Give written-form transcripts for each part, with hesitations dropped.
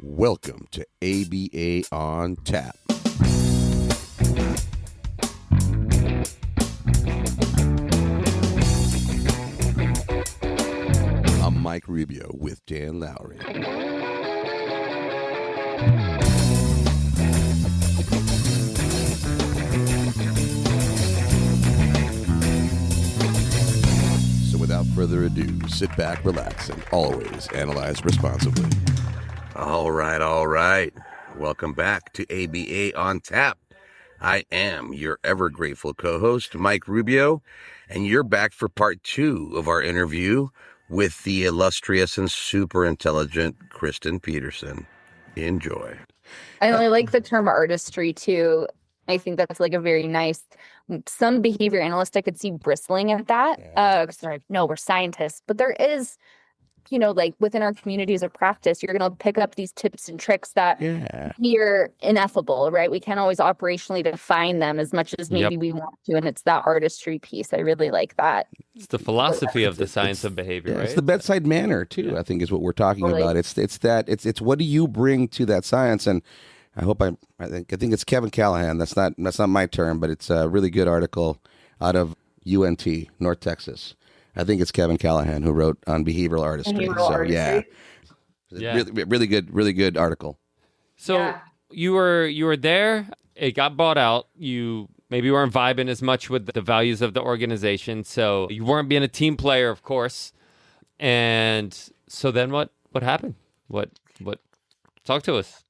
Welcome to ABA on Tap. I'm Mike Rubio with Dan Lowry. So without further ado, sit back, relax, and always analyze responsibly. All right. Welcome back to ABA on Tap. I am your ever grateful co-host, Mike Rubio, and you're back for part 2 of our interview with the illustrious and super intelligent Kristyn Peterson. Enjoy. I really like the term artistry too. I think that's like a very nice, some behavior analyst I could see bristling at that. No, we're scientists, but there is, like within our communities of practice, you're going to pick up these tips and tricks that are ineffable, right? We can't always operationally define them as much as maybe we want to. And it's that artistry piece. I really like that. It's the philosophy of the science of behavior, right? It's the bedside manner too, I think is what we're talking about. It's what do you bring to that science? And I think it's Kevin Callahan. That's not my term, but it's a really good article out of UNT, North Texas. I think it's Kevin Callahan who wrote on behavioral artistry. Really good article. So you were there. It got bought out. You maybe weren't vibing as much with the values of the organization, so you weren't being a team player, of course. And so then what happened? What? Talk to us.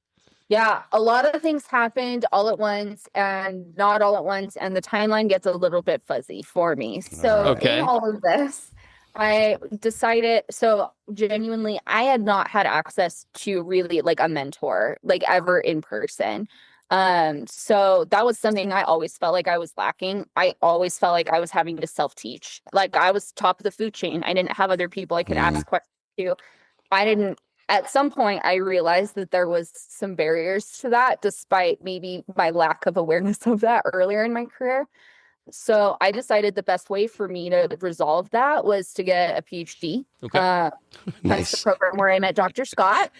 Yeah, a lot of things happened all at once and not all at once, and the timeline gets a little bit fuzzy for me. So in all of this, I decided, so genuinely, I had not had access to really like a mentor, like ever in person. So that was something I always felt like I was lacking. I always felt like I was having to self-teach. Like I was top of the food chain. I didn't have other people I could ask questions to. At some point, I realized that there was some barriers to that, despite maybe my lack of awareness of that earlier in my career. So I decided the best way for me to resolve that was to get a PhD. Nice. That's the program where I met Dr. Scott.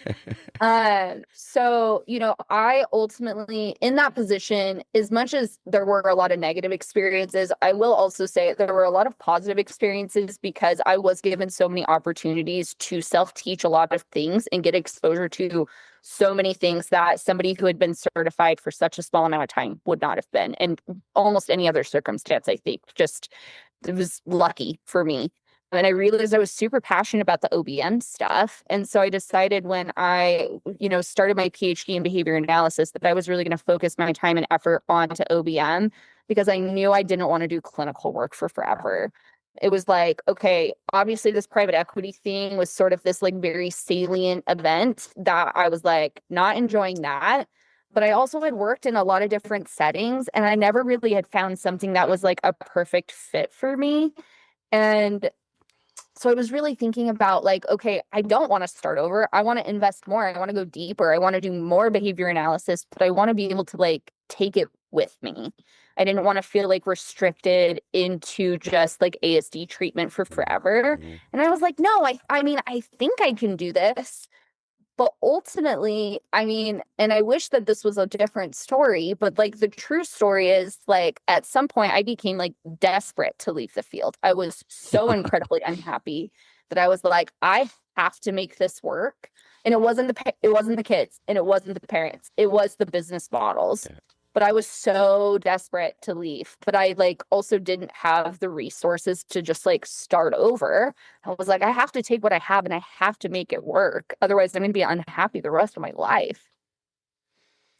So, I ultimately, in that position, as much as there were a lot of negative experiences, I will also say there were a lot of positive experiences because I was given so many opportunities to self-teach a lot of things and get exposure to so many things that somebody who had been certified for such a small amount of time would not have been. And almost any other circumstance, I think, it was lucky for me. And I realized I was super passionate about the OBM stuff. And so I decided when I, started my PhD in behavior analysis that I was really going to focus my time and effort onto OBM because I knew I didn't want to do clinical work for forever. It was like, okay, obviously this private equity thing was sort of this like very salient event that I was like not enjoying that. But I also had worked in a lot of different settings and I never really had found something that was like a perfect fit for me. And so I was really thinking about like, okay, I don't want to start over. I want to invest more. I want to go deeper. I want to do more behavior analysis, but I want to be able to like take it with me. I didn't want to feel like restricted into just like ASD treatment for forever. And I was like, no, I think I can do this. But ultimately, and I wish that this was a different story, but like the true story is like at some point I became like desperate to leave the field. I was so incredibly unhappy that I was like, I have to make this work. And it wasn't the kids and it wasn't the parents. It was the business models. Yeah. But I was so desperate to leave. But I like also didn't have the resources to just like start over. I was like, I have to take what I have and I have to make it work. Otherwise, I'm going to be unhappy the rest of my life.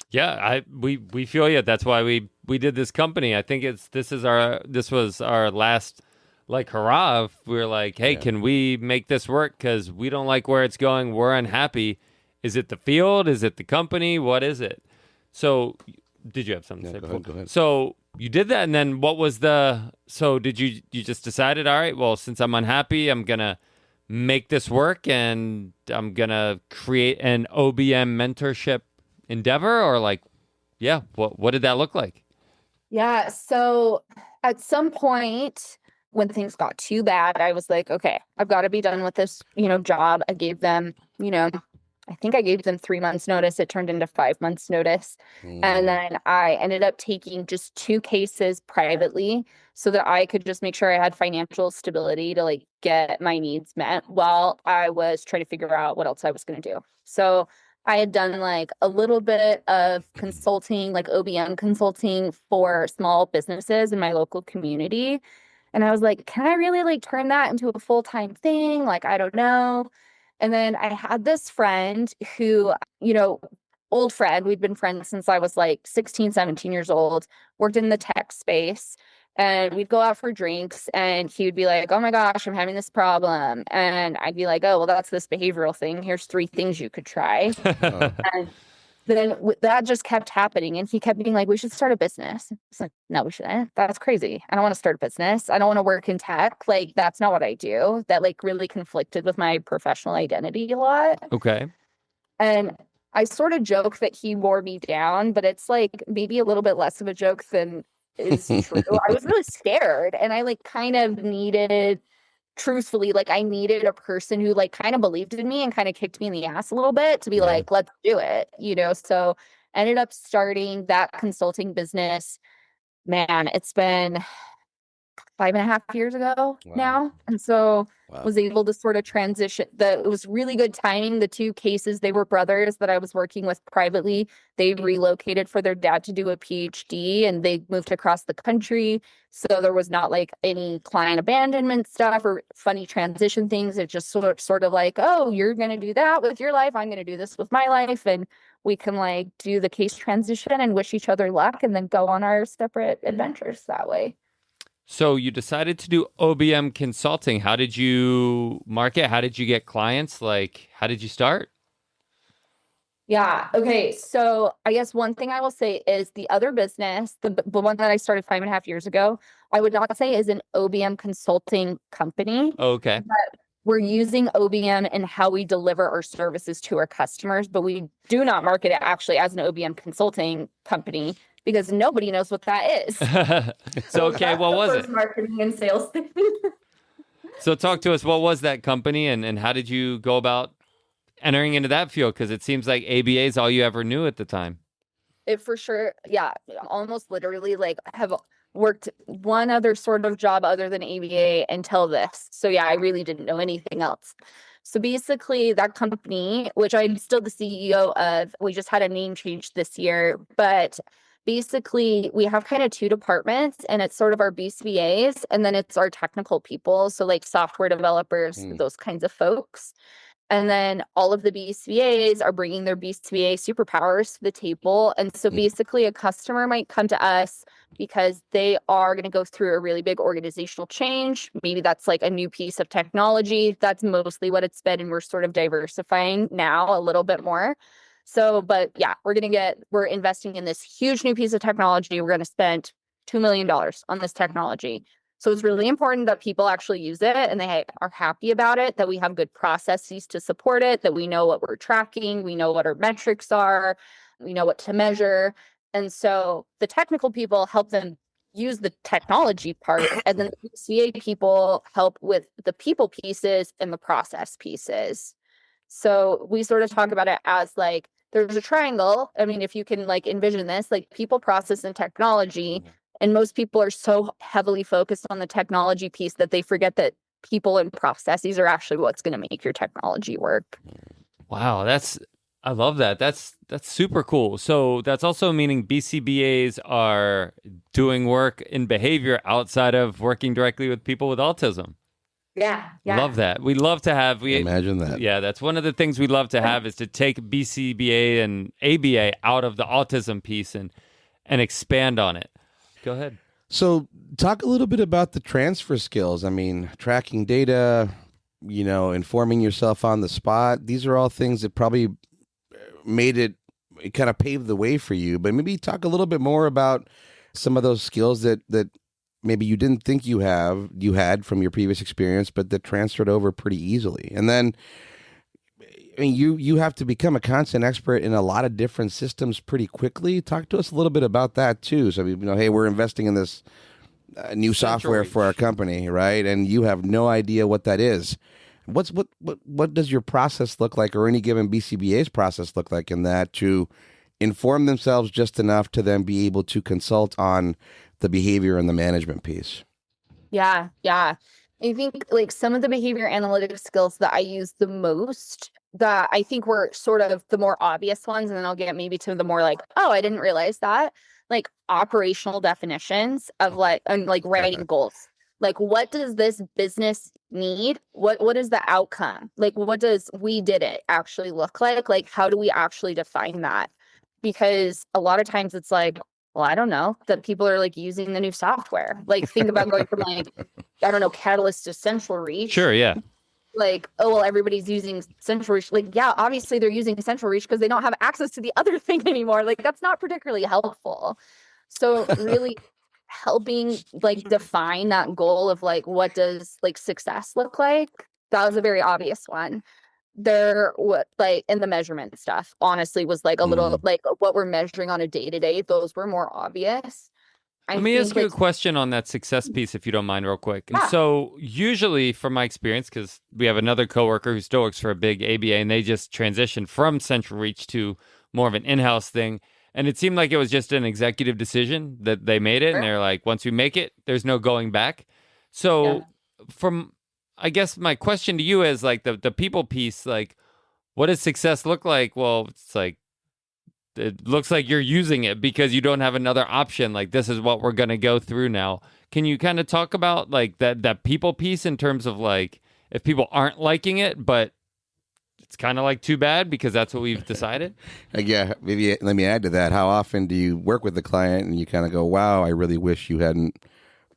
Yeah, we feel you. That's why we did this company. I think this was our last like hurrah. We were like, hey, can we make this work? Because we don't like where it's going. We're unhappy. Is it the field? Is it the company? What is it? So. Did you have something to say before? Go ahead. So you did that, and then what was did you just decided, all right, well, since I'm unhappy, I'm going to make this work, and I'm going to create an OBM mentorship endeavor, or like, what did that look like? Yeah, so at some point, when things got too bad, I was like, okay, I've got to be done with this, job. I gave them, I think I gave them 3 months notice. It turned into 5 months notice. And then I ended up taking just 2 cases privately so that I could just make sure I had financial stability to like get my needs met while I was trying to figure out what else I was going to do. So I had done like a little bit of consulting, like OBM consulting for small businesses in my local community. And I was like, can I really like turn that into a full-time thing? Like, I don't know. And then I had this friend who, old friend, we'd been friends since I was like 16, 17 years old, worked in the tech space. And we'd go out for drinks and he would be like, oh my gosh, I'm having this problem. And I'd be like, oh, well, that's this behavioral thing. Here's 3 things you could try. And then that just kept happening. And he kept being like, we should start a business. It's like, no, we shouldn't. That's crazy. I don't want to start a business. I don't want to work in tech. Like, that's not what I do. That like really conflicted with my professional identity a lot. Okay. And I sort of joke that he wore me down, but it's like maybe a little bit less of a joke than is true. I was really scared and I like kind of needed, truthfully, like I needed a person who like kind of believed in me and kind of kicked me in the ass a little bit to be like, let's do it, So ended up starting that consulting business. Man, it's been 5.5 years ago now. And so was able to sort of transition. It was really good timing. The 2 cases, they were brothers that I was working with privately. They relocated for their dad to do a PhD and they moved across the country. So there was not like any client abandonment stuff or funny transition things. It just sort of like, oh, you're going to do that with your life. I'm going to do this with my life. And we can like do the case transition and wish each other luck and then go on our separate adventures that way. So you decided to do OBM consulting. How did you market? How did you get clients? Like, how did you start? Yeah. Okay. So I guess one thing I will say is the other business, the one that I started 5.5 years ago, I would not say is an OBM consulting company. Okay. But we're using OBM and how we deliver our services to our customers, but we do not market it actually as an OBM consulting company because nobody knows what that is. So okay, what was it? Marketing and sales thing. So talk to us. What was that company and how did you go about entering into that field? Because it seems like ABA is all you ever knew at the time. It for sure. Yeah. Almost literally like have worked one other sort of job other than ABA until this. So yeah, I really didn't know anything else. So basically that company, which I'm still the CEO of, we just had a name change this year, but basically we have kind of 2 departments and it's sort of our BCBAs and then it's our technical people. So like software developers, those kinds of folks. And then all of the BCBAs are bringing their BCBA superpowers to the table. And so basically a customer might come to us because they are going to go through a really big organizational change. Maybe that's like a new piece of technology. That's mostly what it's been. And we're sort of diversifying now a little bit more. So, but yeah, we're investing in this huge new piece of technology. We're going to spend $2 million on this technology. So it's really important that people actually use it and they are happy about it, that we have good processes to support it, that we know what we're tracking, we know what our metrics are, we know what to measure. And so the technical people help them use the technology part, and then the CA people help with the people pieces and the process pieces. So we sort of talk about it as like, there's a triangle. I mean, if you can like envision this, like people, process, and technology. And most people are so heavily focused on the technology piece that they forget that people and processes are actually what's going to make your technology work. Wow, I love that. That's super cool. So that's also meaning BCBAs are doing work in behavior outside of working directly with people with autism. Yeah. Love that. We love to have. Imagine that. Yeah, that's one of the things we love to have is to take BCBA and ABA out of the autism piece and expand on it. Go ahead. So talk a little bit about the transfer skills. I mean, tracking data, informing yourself on the spot. These are all things that probably it kind of paved the way for you. But maybe talk a little bit more about some of those skills that maybe you didn't think you had from your previous experience, but that transferred over pretty easily. And then, I mean, you have to become a content expert in a lot of different systems pretty quickly. Talk to us a little bit about that too. So, hey, we're investing in this new software for our company, right? And you have no idea what that is. What does your process look like, or any given BCBA's process look like in that, to inform themselves just enough to then be able to consult on the behavior and the management piece? Yeah, yeah. I think like some of the behavior analytics skills that I use the most, that I think were sort of the more obvious ones, and then I'll get maybe to the more like, oh, I didn't realize that, like operational definitions of like, and like writing goals. Like, what does this business need? What is the outcome? Like, what does we did it actually look like? Like, how do we actually define that? Because a lot of times it's like, well, I don't know, that people are like using the new software. Like, think about going from like, I don't know, Catalyst to Central Reach. Sure, yeah. Like, oh, well, everybody's using Central Reach. Like, yeah, obviously they're using Central Reach because they don't have access to the other thing anymore. Like, that's not particularly helpful. So really helping like define that goal of like, what does like success look like? That was a very obvious one. There, what like in the measurement stuff, honestly, was like a little like what we're measuring on a day-to-day. Those were more obvious. Let me ask you a question on that success piece, if you don't mind, real quick. Yeah. And so usually from my experience, because we have another coworker who still works for a big ABA, and they just transitioned from Central Reach to more of an in-house thing. And it seemed like it was just an executive decision that they made it. Sure. And they're like, once we make it, there's no going back. So from, I guess my question to you is like the people piece, like what does success look like? Well, it's like, it looks like you're using it because you don't have another option. Like, this is what we're going to go through now. Can you kind of talk about like that people piece in terms of like, if people aren't liking it, but it's kind of like too bad because that's what we've decided? Yeah, maybe let me add to that. How often do you work with the client and you kind of go, wow, I really wish you hadn't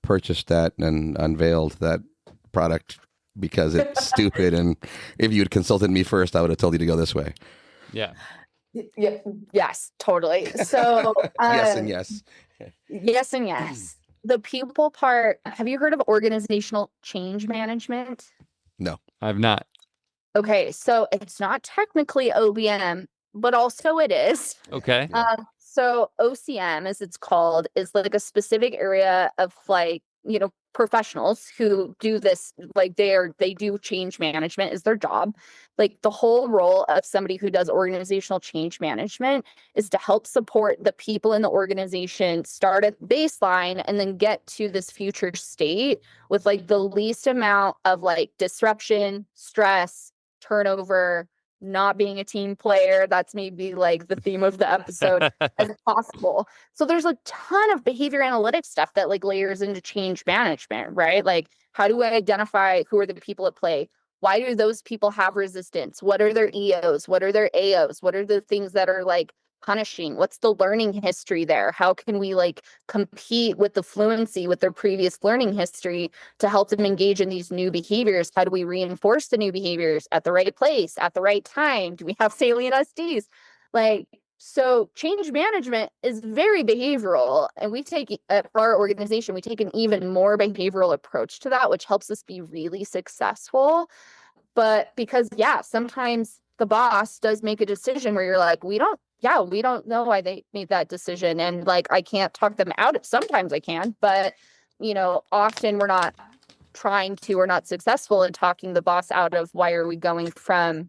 purchased that and unveiled that product because it's stupid. And if you had consulted me first, I would have told you to go this way. Yeah. Yeah. Yes, totally. So yes and yes. Yes and yes. The people part, have you heard of organizational change management? No, I've not. Okay, so it's not technically OBM, but also it is. Okay. So OCM, as it's called, is like a specific area of like, you know, professionals who do this, like they do change management is their job. Like the whole role of somebody who does organizational change management is to help support the people in the organization start at baseline and then get to this future state with like the least amount of like disruption, stress, turnover, not being a team player. That's maybe like the theme of the episode as possible. So there's a ton of behavior analytics stuff that like layers into change management, right? Like, how do I identify who are the people at play? Why do those people have resistance? What are their EOs? What are their AOs? What are the things that are like punishing? What's the learning history there? How can we like compete with the fluency with their previous learning history to help them engage in these new behaviors? How do we reinforce the new behaviors at the right place, at the right time? Do we have salient SDs? Like, so change management is very behavioral, and we take for our organization, we take an even more behavioral approach to that, which helps us be really successful. But because, yeah, sometimes the boss does make a decision where you're like, we don't know why they made that decision. And like, I can't talk them out. Sometimes I can, but you know, often we're not successful in talking the boss out of why are we going from,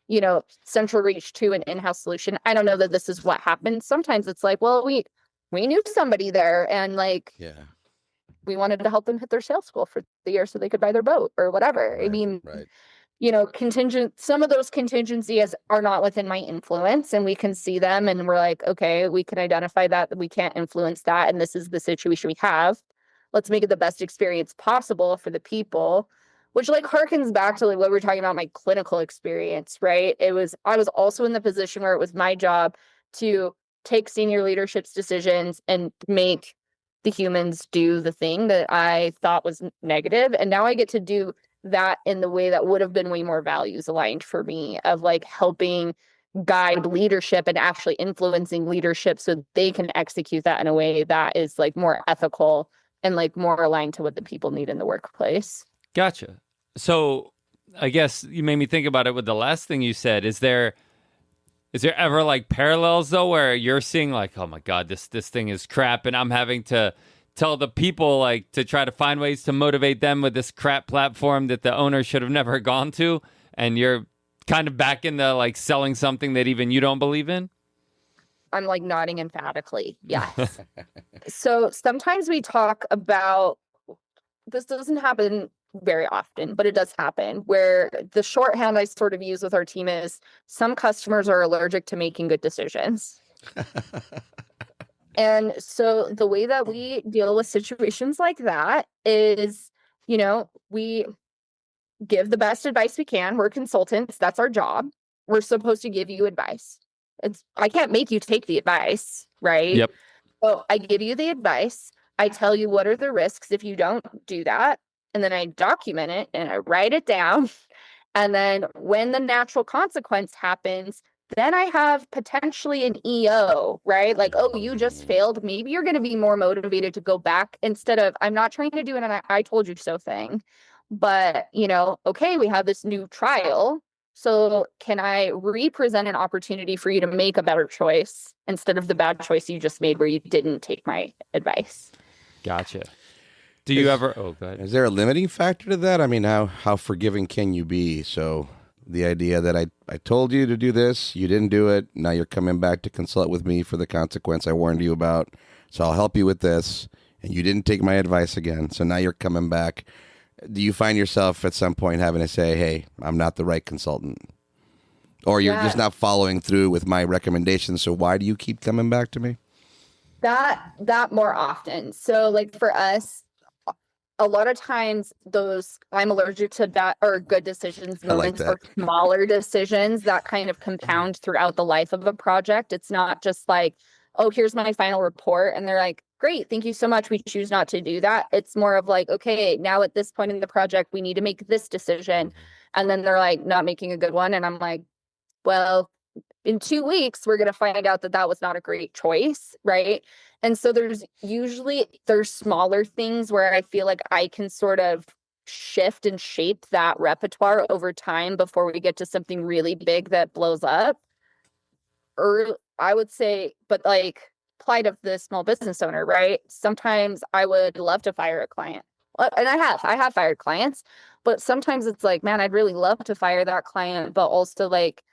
you know, Central Reach to an in-house solution. I don't know that this is what happened. Sometimes it's like, well, we knew somebody there and like, we wanted to help them hit their sales goal for the year so they could buy their boat or whatever. I mean, you know, some of those contingencies are not within my influence, and we can see them and we're like, okay, we can identify that we can't influence that. And this is the situation we have. Let's make it the best experience possible for the people, which like harkens back to like what we were talking about, my clinical experience, right? I was also in the position where it was my job to take senior leadership's decisions and make the humans do the thing that I thought was negative. And now I get to do that in the way that would have been way more values aligned for me, of like helping guide leadership and actually influencing leadership so they can execute that in a way that is like more ethical and like more aligned to what the people need in the workplace. Gotcha. So I guess you made me think about it with the last thing you said. Is there ever like parallels though where you're seeing like, oh my God, this thing is crap and I'm having to tell the people like to try to find ways to motivate them with this crap platform that the owner should have never gone to, and you're kind of back into like selling something that even you don't believe in? I'm like nodding emphatically. Yes. So sometimes we talk about, this doesn't happen very often, but it does happen, where the shorthand I sort of use with our team is some customers are allergic to making good decisions. And so the way that we deal with situations like that is, we give the best advice we can. We're consultants. That's our job. We're supposed to give you advice. I can't make you take the advice, right? Yep. So I give you the advice. I tell you what are the risks if you don't do that. And then I document it and I write it down. And then when the natural consequence happens, then I have potentially an EO, right? Like, oh, you just failed. Maybe you're going to be more motivated to go back instead of, I'm not trying to do an I told you so thing. But, okay, we have this new trial. So can I represent an opportunity for you to make a better choice instead of the bad choice you just made where you didn't take my advice? Gotcha. Do you ever... Oh, go ahead. Is there a limiting factor to that? I mean, how forgiving can you be? So the idea that I told you to do this, you didn't do it, now you're coming back to consult with me for the consequence I warned you about, so I'll help you with this, and you didn't take my advice again, so now you're coming back. Do you find yourself at some point having to say, hey, I'm not the right consultant? Or you're just not following through with my recommendations, so why do you keep coming back to me? That more often. So like for us, a lot of times those I'm allergic to bad or good decisions moments or smaller decisions that kind of compound throughout the life of a project. It's not just like, oh, here's my final report. And they're like, great, thank you so much. We choose not to do that. It's more of like, okay, now at this point in the project, we need to make this decision. And then they're like, not making a good one. And I'm like, well, in 2 weeks, we're going to find out that was not a great choice, right? And so there's smaller things where I feel like I can sort of shift and shape that repertoire over time before we get to something really big that blows up. Or I would say, but like plight of the small business owner, right? Sometimes I would love to fire a client. And I have fired clients, but sometimes it's like, man, I'd really love to fire that client, but also like,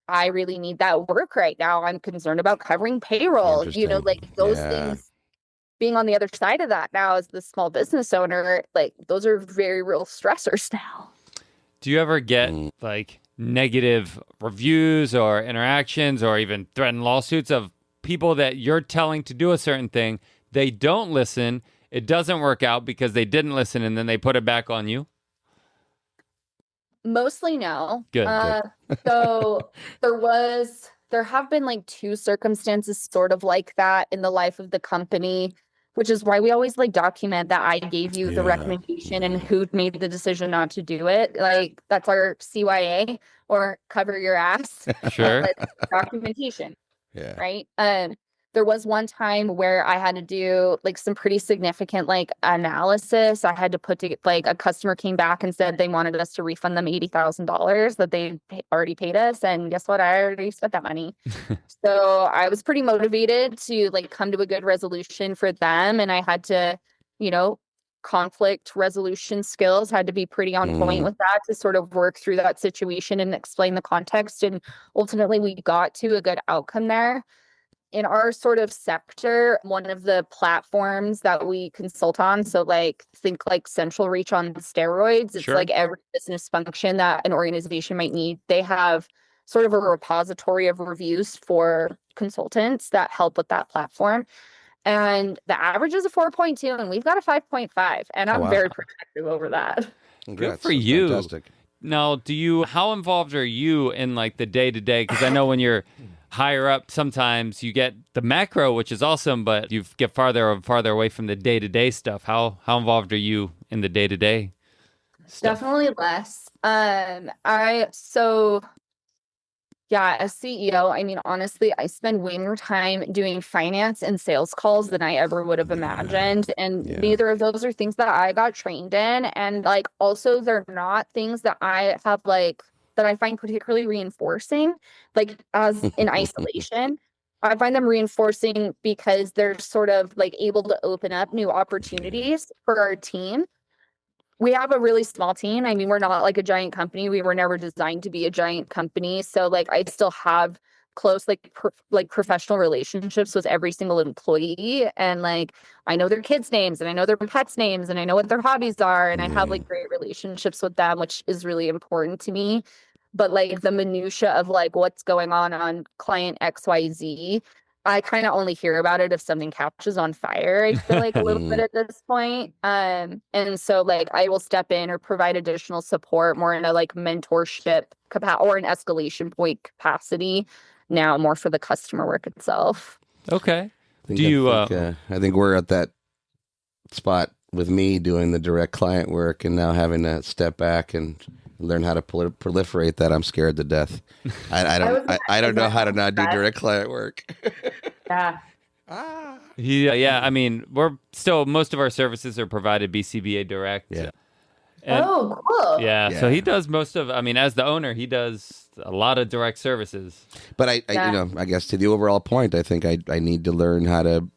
I really need that work right now. I'm concerned about covering payroll, like those things. Being on the other side of that now as the small business owner, like those are very real stressors now. Do you ever get like negative reviews or interactions or even threatened lawsuits of people that you're telling to do a certain thing? They don't listen. It doesn't work out because they didn't listen, and then they put it back on you? Mostly no. Good. So there have been like 2 circumstances sort of like that in the life of the company, which is why we always like document that I gave you the recommendation and who made the decision not to do it. Like that's our CYA, or cover your ass. Sure. Documentation. Yeah. Right. There was one time where I had to do like some pretty significant like analysis. I had to put to like a customer came back and said they wanted us to refund them $80,000 that they already paid us. And guess what? I already spent that money. So I was pretty motivated to like come to a good resolution for them. And I had to, conflict resolution skills had to be pretty on point with that to sort of work through that situation and explain the context. And ultimately we got to a good outcome there. In our sort of sector, one of the platforms that we consult on, so like think like Central Reach on steroids, it's like every business function that an organization might need. They have sort of a repository of reviews for consultants that help with that platform. And the average is a 4.2 and we've got a 5.5. And I'm very protective over that. Good for you. Fantastic. Now, how involved are you in like the day-to-day? Because I know when you're higher up, sometimes you get the macro, which is awesome, but you get farther and farther away from the day-to-day stuff. How involved are you in the day-to-day stuff? Definitely less. As CEO, I mean, honestly, I spend way more time doing finance and sales calls than I ever would have imagined. And neither of those are things that I got trained in. And like, also they're not things that I have like, that I find particularly reinforcing, like as in isolation. I find them reinforcing because they're sort of like able to open up new opportunities for our team. We have a really small team. I mean, we're not like a giant company. We were never designed to be a giant company. So like I still have close like professional relationships with every single employee, and like I know their kids' names and I know their pets' names and I know what their hobbies are, and I have like great relationships with them, which is really important to me. But like the minutia of like what's going on client XYZ, I kind of only hear about it if something catches on fire, I feel like a little bit at this point. And so like I will step in or provide additional support more in a like mentorship or an escalation point capacity now, more for the customer work itself. Okay. I think we're at that spot with me doing the direct client work and now having to step back and learn how to proliferate that. I'm scared to death. I don't know how to not do direct client work. Yeah. Yeah. I mean, most of our services are provided BCBA direct. Yeah. And, cool. Yeah. So he does as the owner, he does a lot of direct services. But I guess to the overall point, I think I need to learn how to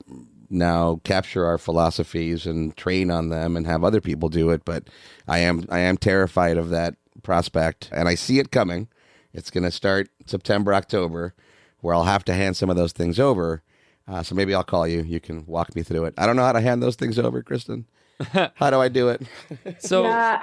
now capture our philosophies and train on them and have other people do it. But I am terrified of that prospect, and I see it coming. It's going to start September, October, where I'll have to hand some of those things over. So maybe I'll call you. You can walk me through it. I don't know how to hand those things over, Kristen. How do I do it? So,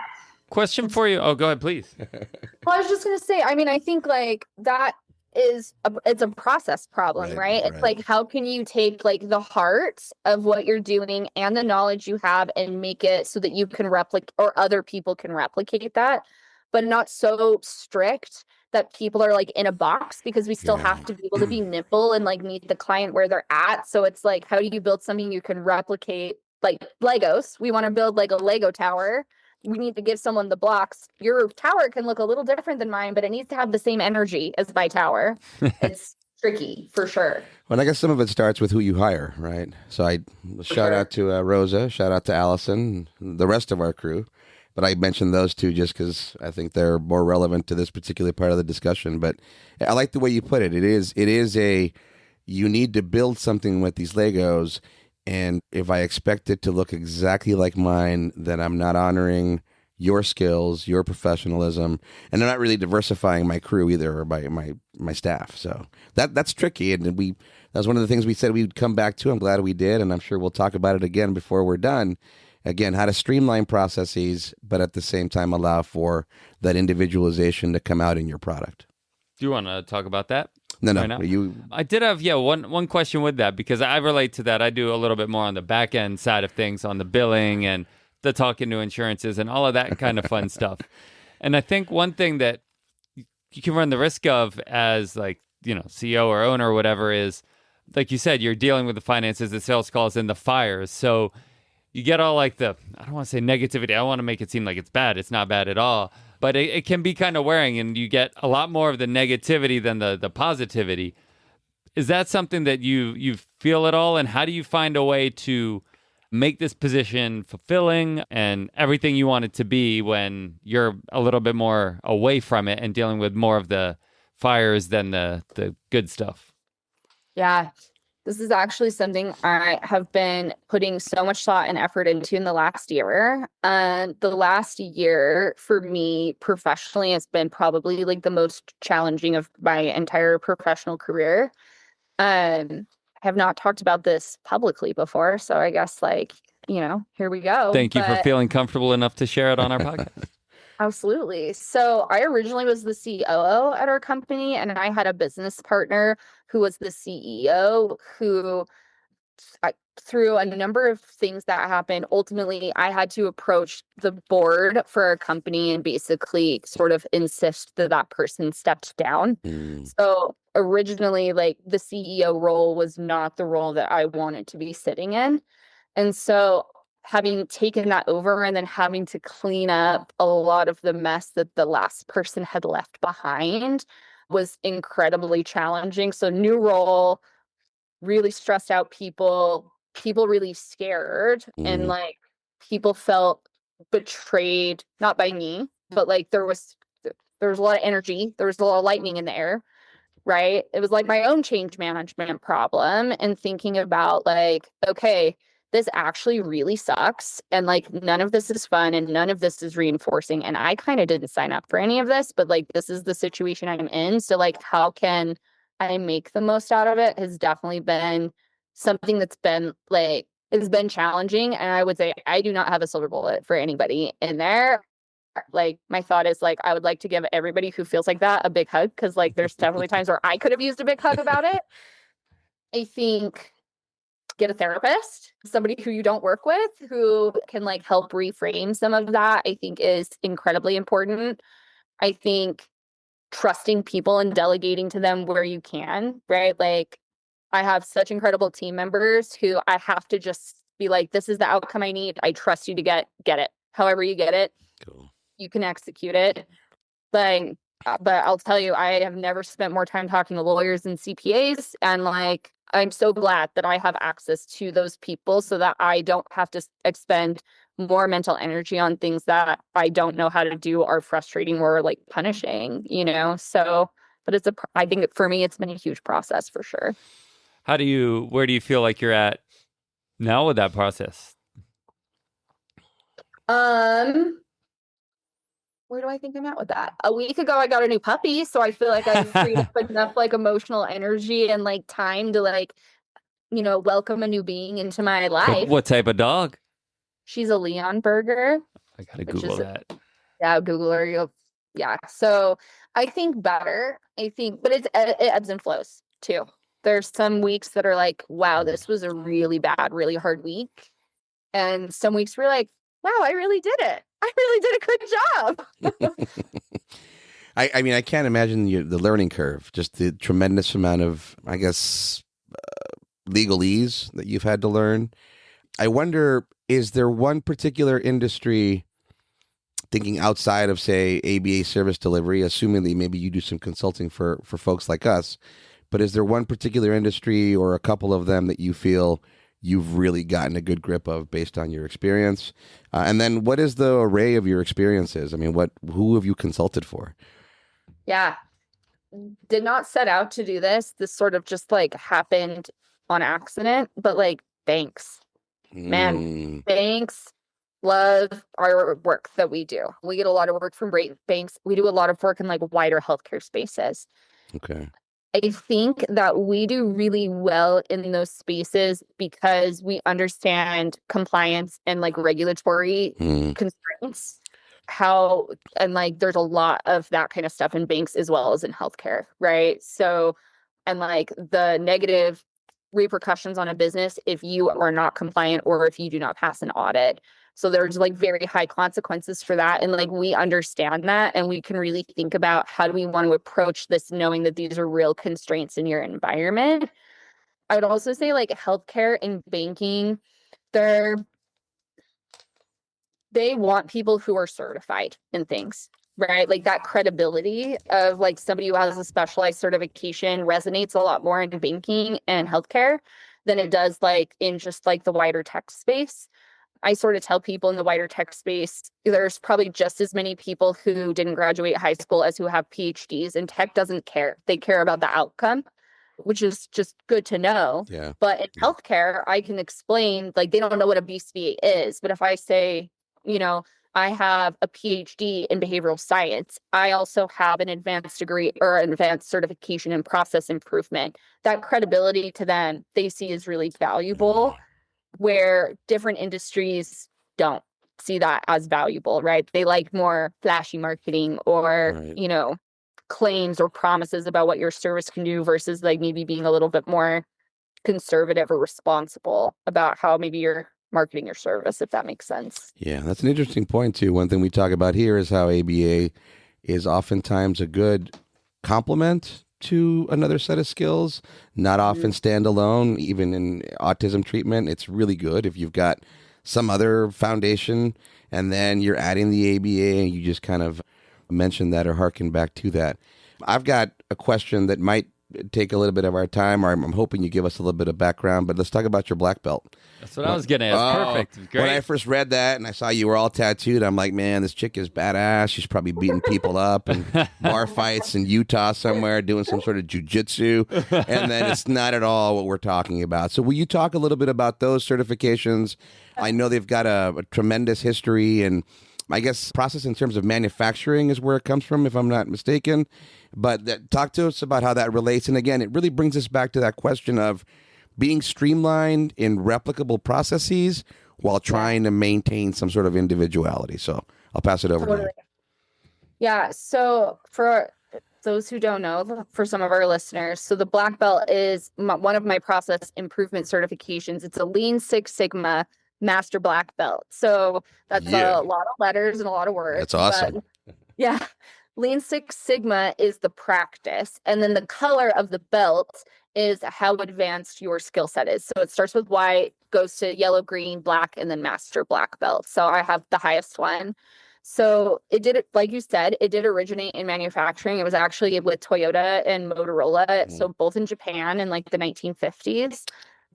question for you. Oh, go ahead, please. Well, I was just going to say, I mean, I think like that it's a process problem, right? It's like, how can you take like the heart of what you're doing and the knowledge you have and make it so that you can replicate, or other people can replicate that, but not so strict that people are like in a box, because we still have to be able to be nimble and like meet the client where they're at. So it's like, how do you build something you can replicate? Like Legos, we want to build like a Lego tower. We need to give someone the blocks. Your tower can look a little different than mine, but it needs to have the same energy as my tower. It's tricky for sure. Well, I guess some of it starts with who you hire, right? So shout out to Rosa, shout out to Allison, the rest of our crew. But I mentioned those two just because I think they're more relevant to this particular part of the discussion. But I like the way you put it. It is you need to build something with these Legos. And if I expect it to look exactly like mine, then I'm not honoring your skills, your professionalism, and I'm not really diversifying my crew either, or my staff. So that's tricky. And that was one of the things we said we'd come back to. I'm glad we did. And I'm sure we'll talk about it again before we're done. Again, how to streamline processes, but at the same time allow for that individualization to come out in your product. Do you want to talk about that? No. Right, I did have one question with that, because I relate to that. I do a little bit more on the back end side of things, on the billing and the talking to insurances and all of that kind of fun stuff. And I think one thing that you can run the risk of as like, CEO or owner or whatever is, like you said, you're dealing with the finances, the sales calls, and the fires. So you get all like I don't want to say negativity. I want to make it seem like it's bad. It's not bad at all. But it can be kind of wearing, and you get a lot more of the negativity than the positivity. Is that something that you feel at all? And how do you find a way to make this position fulfilling and everything you want it to be when you're a little bit more away from it and dealing with more of the fires than the good stuff? Yeah. This is actually something I have been putting so much thought and effort into in the last year. The last year for me professionally has been probably like the most challenging of my entire professional career. I have not talked about this publicly before, so I guess here we go. Thank you for feeling comfortable enough to share it on our podcast. Absolutely. So I originally was the COO at our company, and I had a business partner who was the CEO who, through a number of things that happened, ultimately I had to approach the board for our company and basically sort of insist that person stepped down. So originally, like, the CEO role was not the role that I wanted to be sitting in. And so having taken that over and then having to clean up a lot of the mess that the last person had left behind was incredibly challenging. So new role, really stressed out people really scared, and like people felt betrayed, not by me, but like there was a lot of energy, there was a lot of lightning in the air. right? It was like my own change management problem and thinking about like, okay, this actually really sucks. And like, none of this is fun and none of this is reinforcing. And I kind of didn't sign up for any of this, but like, this is the situation I'm in. So like, how can I make the most out of it has definitely been something that's been like, it's been challenging. And I would say I do not have a silver bullet for anybody in there. Like, my thought is like, I would like to give everybody who feels like that a big hug. Cause like, there's definitely times where I could have used a big hug about it. I think get a therapist, somebody who you don't work with, who can like help reframe some of that, I think is incredibly important. I think trusting people and delegating to them where you can, right? Like, I have such incredible team members who I have to just be like, this is the outcome I need. I trust you to get it. However you get it, Cool. you can execute it. But I'll tell you, I have never spent more time talking to lawyers and CPAs. And like, I'm so glad that I have access to those people so that I don't have to expend more mental energy on things that I don't know how to do, are frustrating or like punishing, you know? So, but I think for me, it's been a huge process for sure. Where do you feel like you're at now with that process? Where do I think I'm at with that? A week ago, I got a new puppy. So I feel like I've freed up enough like emotional energy and like time to like, you know, welcome a new being into my life. What type of dog? She's a Leon Burger. I gotta Google that. Yeah, Google her. Yeah. So I think better. But it ebbs and flows too. There's some weeks that are like, wow, this was a really bad, really hard week. And some weeks we're like, wow, I really did it. I really did a good job. I mean, I can't imagine the learning curve, just the tremendous amount of, I guess, legalese that you've had to learn. I wonder, is there one particular industry, thinking outside of, say, ABA service delivery, assuming that maybe you do some consulting for folks like us, but is there one particular industry or a couple of them that you feel you've really gotten a good grip of based on your experience? And then what is the array of your experiences? I mean, who have you consulted for? Yeah. Did not set out to do this. This sort of just like happened on accident, but like banks, man, banks love our work that we do. We get a lot of work from banks. We do a lot of work in like wider healthcare spaces. Okay. I think that we do really well in those spaces because we understand compliance and like regulatory constraints. And like there's a lot of that kind of stuff in banks as well as in healthcare, right? So, and like the negative repercussions on a business if you are not compliant or if you do not pass an audit. So there's like very high consequences for that. And like we understand that and we can really think about how do we want to approach this knowing that these are real constraints in your environment. I would also say like healthcare and banking, they want people who are certified in things, right? Like that credibility of like somebody who has a specialized certification resonates a lot more in banking and healthcare than it does like in just like the wider tech space. I sort of tell people in the wider tech space, there's probably just as many people who didn't graduate high school as who have PhDs, and tech doesn't care. They care about the outcome, which is just good to know. Yeah. But in healthcare, I can explain, like, they don't know what a BCBA is. But if I say, you know, I have a PhD in behavioral science, I also have an advanced degree or an advanced certification in process improvement, that credibility to them, they see is really valuable. Where different industries don't see that as valuable, right? They like more flashy marketing or, Right. you know, claims or promises about what your service can do versus like maybe being a little bit more conservative or responsible about how maybe you're marketing your service, if that makes sense. Yeah, that's an interesting point too. One thing we talk about here is how ABA is oftentimes a good complement to another set of skills, not often standalone. Even in autism treatment, it's really good if you've got some other foundation and then you're adding the ABA and you just kind of mention that or harken back to that. I've got a question that might take a little bit of our time, or I'm hoping you give us a little bit of background, but let's talk about your black belt. That's what I was going to ask. Perfect. Great. When I first read that and I saw you were all tattooed, I'm like, man, this chick is badass. She's probably beating people up and bar fights in Utah somewhere, doing some sort of jujitsu. And then it's not at all what we're talking about. So will you talk a little bit about those certifications? I know they've got a tremendous history, and I guess process in terms of manufacturing is where it comes from, if I'm not mistaken. But talk to us about how that relates. And again, it really brings us back to that question of being streamlined in replicable processes while trying to maintain some sort of individuality. So I'll pass it over to you. Yeah. So for those who don't know, for some of our listeners, so the black belt is one of my process improvement certifications. It's a Lean Six Sigma Master Black Belt. So that's a lot of letters and a lot of words. That's awesome. Yeah. Lean Six Sigma is the practice. And then the color of the belt is how advanced your skill set is. So it starts with white, goes to yellow, green, black, and then master black belt. So I have the highest one. So it did, like you said, it did originate in manufacturing. It was actually with Toyota and Motorola. So both in Japan in like the 1950s.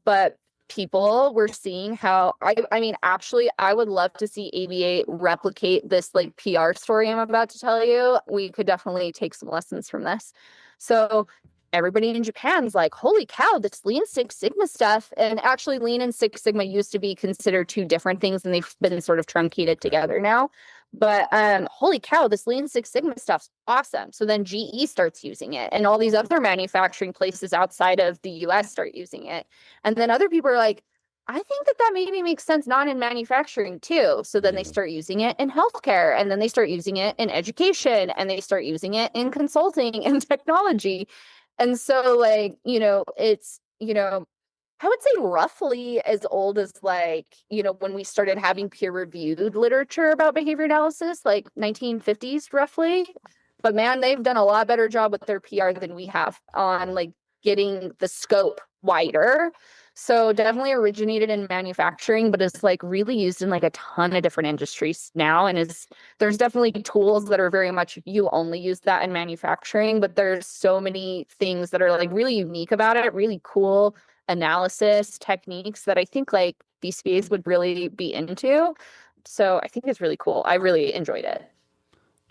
But people were seeing how I mean, actually, I would love to see ABA replicate this like PR story I'm about to tell you. We could definitely take some lessons from this. So everybody in Japan's like, holy cow, this Lean Six Sigma stuff. And actually, Lean and Six Sigma used to be considered two different things, and they've been sort of truncated together now. But holy cow, this Lean Six Sigma stuff's awesome. So then GE starts using it, and all these other manufacturing places outside of the US start using it. And then other people are like, I think that maybe makes sense not in manufacturing too. So then they start using it in healthcare, and then they start using it in education, and they start using it in consulting and technology. And so like, it's, I would say roughly as old as like, when we started having peer-reviewed literature about behavior analysis, like 1950s roughly. But man, they've done a lot better job with their PR than we have on like getting the scope wider. So definitely originated in manufacturing, but it's like really used in like a ton of different industries now. And there's definitely tools that are very much, you only use that in manufacturing, but there's so many things that are like really unique about it, really cool analysis techniques that I think like BCBAs would really be into. So I think it's really cool. I really enjoyed it.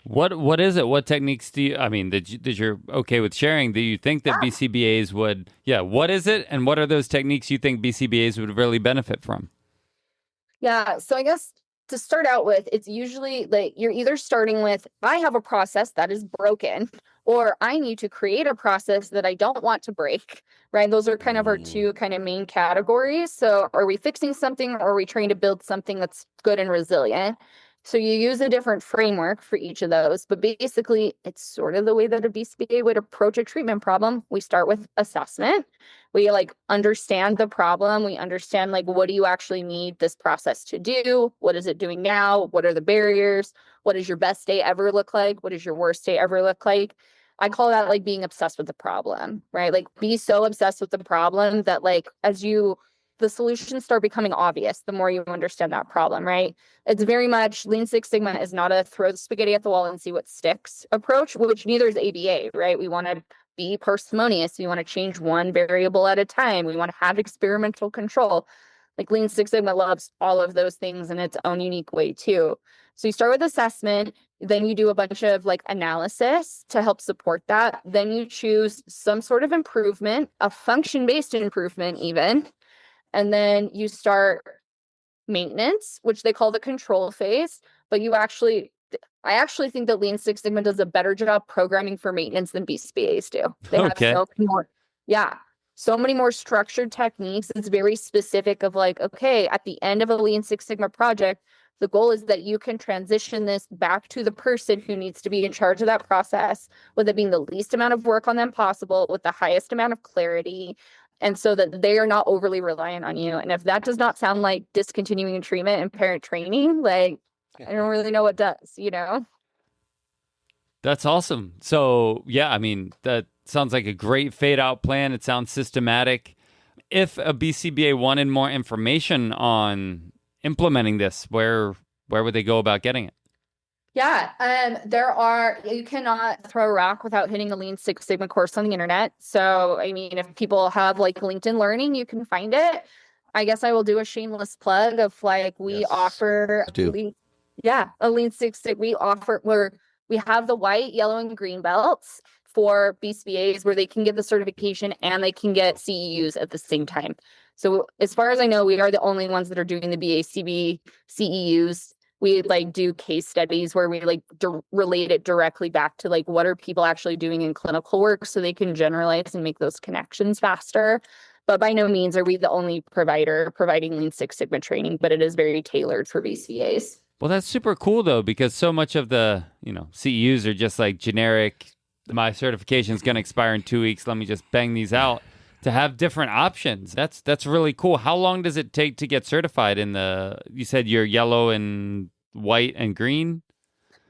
What is it? What techniques do you, I mean, that you're okay with sharing? Do you think that BCBAs would, what is it? And what are those techniques you think BCBAs would really benefit from? Yeah. So I guess to start out with, it's usually like you're either starting with, I have a process that is broken, or I need to create a process that I don't want to break, right? Those are kind of our two kind of main categories. So are we fixing something, or are we trying to build something that's good and resilient? So you use a different framework for each of those, but basically it's sort of the way that a BCBA would approach a treatment problem. We start with assessment. We like understand the problem. We understand like, what do you actually need this process to do? What is it doing now? What are the barriers? What does your best day ever look like? What does your worst day ever look like? I call that like being obsessed with the problem, right? Like be so obsessed with the problem that like the solutions start becoming obvious the more you understand that problem, right? It's very much Lean Six Sigma is not a throw the spaghetti at the wall and see what sticks approach, which neither is ABA, right? We want to be parsimonious. We want to change one variable at a time. We want to have experimental control. Like Lean Six Sigma loves all of those things in its own unique way too. So you start with assessment, then you do a bunch of like analysis to help support that. Then you choose some sort of improvement, a function-based improvement even. And then you start maintenance, which they call the control phase. But I actually think that Lean Six Sigma does a better job programming for maintenance than BCBAs do. They have so many more structured techniques. It's very specific of like, okay, at the end of a Lean Six Sigma project, the goal is that you can transition this back to the person who needs to be in charge of that process, with it being the least amount of work on them possible, with the highest amount of clarity, and so that they are not overly reliant on you. And if that does not sound like discontinuing treatment and parent training, like I don't really know what does, That's awesome. So I mean, that sounds like a great fade out plan. It sounds systematic. If a BCBA wanted more information on implementing this, where would they go about getting it? Yeah, you cannot throw a rock without hitting a Lean Six Sigma course on the internet. So, I mean, if people have like LinkedIn Learning, you can find it. I guess I will do a shameless plug of like we Yes. offer Do. a Lean Six Sigma. We have the white, yellow, and green belts for BCBAs where they can get the certification and they can get CEUs at the same time. So, as far as I know, we are the only ones that are doing the BACB CEUs. We like do case studies where we like relate it directly back to like what are people actually doing in clinical work so they can generalize and make those connections faster. But by no means are we the only provider providing Lean Six Sigma training, but it is very tailored for BCAs. Well, that's super cool though, because so much of the, CEUs are just like generic. My certification is going to expire in 2 weeks. Let me just bang these out. To have different options, that's really cool. How long does it take to get certified you said you're yellow and white and green?